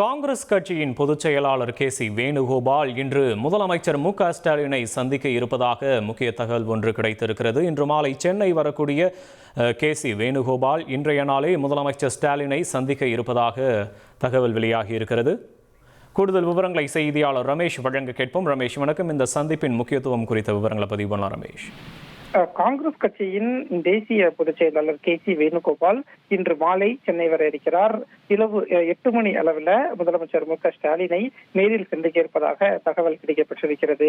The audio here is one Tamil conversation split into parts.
காங்கிரஸ் கட்சியின் பொதுச் செயலாளர் கே.சி. வேணுகோபால் இன்று முதலமைச்சர் மு.க.ஸ்டாலினை சந்திக்க இருப்பதாக முக்கிய தகவல் ஒன்று கிடைத்திருக்கிறது. இன்று மாலை சென்னை வரக்கூடிய கே.சி. வேணுகோபால் இன்றைய நாளே முதலமைச்சர் ஸ்டாலினை சந்திக்க இருப்பதாக தகவல் வெளியாகி இருக்கிறது. கூடுதல் விவரங்களை செய்தியாளர் ரமேஷ் வழங்க கேட்போம். ரமேஷ், வணக்கம். இந்த சந்திப்பின் முக்கியத்துவம் குறித்த விவரங்களை பதிவு பண்ணலாம் ரமேஷ். காங்கிரஸ் கட்சியின் தேசிய பொதுச் செயலாளர் கே.சி. வேணுகோபால் இன்று மாலை சென்னை வர இருக்கிறார். இரவு 8 மணி அளவில் முதலமைச்சர் மு.க. ஸ்டாலினை நேரில் சந்திக்க இருப்பதாக தகவல் கிடைக்கப்பட்டிருக்கிறது.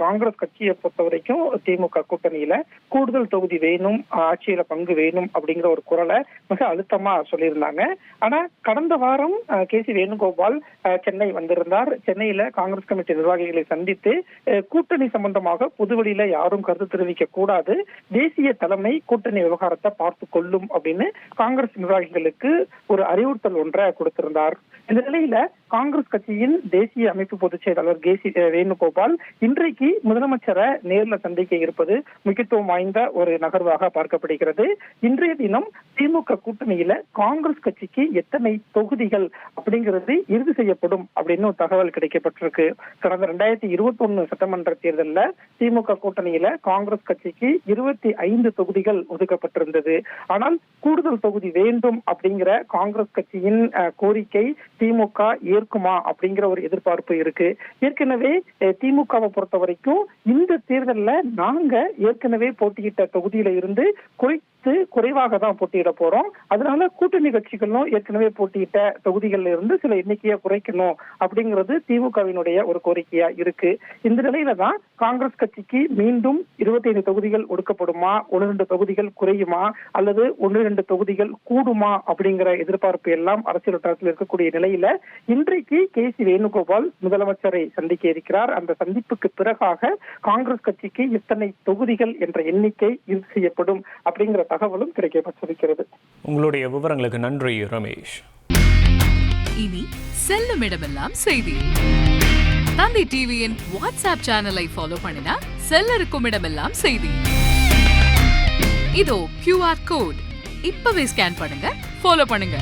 காங்கிரஸ் கட்சியை பொறுத்தவரைக்கும் திமுக கூட்டணியில கூடுதல் தொகுதி வேணும், ஆட்சியில பங்கு வேணும் அப்படிங்கிற ஒரு குரலை மிக அழுத்தமா சொல்லியிருந்தாங்க. ஆனா கடந்த வாரம் கே.சி. வேணுகோபால் சென்னை வந்திருந்தார். சென்னையில காங்கிரஸ் கமிட்டி நிர்வாகிகளை சந்தித்து கூட்டணி சம்பந்தமாக பொதுவெளியில யாரும் கருத்து தெரிவிக்க கூடாது, தேசிய தலைமை கூட்டணி விவகாரத்தை பார்த்து கொள்ளும் அப்படின்னு காங்கிரஸ் நிர்வாகிகளுக்கு ஒரு அறிவுறுத்தல் ஒன்றை கொடுத்திருந்தார். இந்த நிலையில காங்கிரஸ் கட்சியின் தேசிய அமைப்பு பொதுச் செயலாளர் கே.சி. வேணுகோபால் இன்றைக்கு முதலமைச்சரை நேரில் சந்திக்க இருப்பது முக்கியத்துவம் வாய்ந்த ஒரு நகர்வாக பார்க்கப்படுகிறது. இன்றைய தினம் திமுக கூட்டணியில காங்கிரஸ் கட்சிக்கு எத்தனை தொகுதிகள் அப்படிங்கிறது இறுதி செய்யப்படும் அப்படின்னு ஒரு தகவல் கிடைக்கப்பட்டிருக்கு. கடந்த 2021 சட்டமன்ற தேர்தலில் திமுக கூட்டணியில காங்கிரஸ் கட்சிக்கு 25 தொகுதிகள் ஒதுக்கப்பட்டிருந்தது. ஆனால் கூடுதல் தொகுதி வேண்டும் அப்படிங்கிற காங்கிரஸ் கட்சியின் கோரிக்கை திமுக ஏற்குமா அப்படிங்கிற ஒரு எதிர்பார்ப்பு இருக்கு. ஏற்கனவே திமுகவை பொறுத்த வரைக்கும் இந்த தேர்தலில் நாங்க ஏற்கனவே போட்டியிட்ட தொகுதியில இருந்து குறைவாக தான் போட்டியிட போறோம், அதனால கூட்டணி கட்சிகளும் ஏற்கனவே போட்டியிட்ட தொகுதிகள்ல இருந்து சில எண்ணிக்கையை குறைக்கணும் அப்படிங்கிறது திமுகவினுடைய ஒரு கோரிக்கையா இருக்கு. இந்த நிலையில தான் காங்கிரஸ் கட்சிக்கு மீண்டும் 25 தொகுதிகள் ஒடுக்கப்படுமா, 1-2 தொகுதிகள் குறையுமா அல்லது 1-2 தொகுதிகள் கூடுமா அப்படிங்கிற எதிர்பார்ப்பு எல்லாம் அரசியல் வட்டாரத்தில் இருக்கக்கூடிய நிலையில இன்றைக்கு கே.சி. வேணுகோபால் முதலமைச்சரை சந்திக்க இருக்கிறார். அந்த சந்திப்புக்கு பிறகாக காங்கிரஸ் கட்சிக்கு எத்தனை தொகுதிகள் என்ற எண்ணிக்கை இறுதி செய்யப்படும் அப்படிங்கிற தகவலும் கிடைக்கப்பட்டிருக்கிறது. உங்களுடைய விவரங்களுக்கு நன்றி ரமேஷ். இனி செல்லும் இடமெல்லாம் செய்தி. தந்தி டிவியின் வாட்ஸ்அப் சேனலை ஃபாலோ பண்ணினா செல்ல இருக்கும் இடமெல்லாம் செய்தி. இதோ QR கோட் இப்பவே ஸ்கேன் பண்ணுங்க, ஃபாலோ பண்ணுங்க.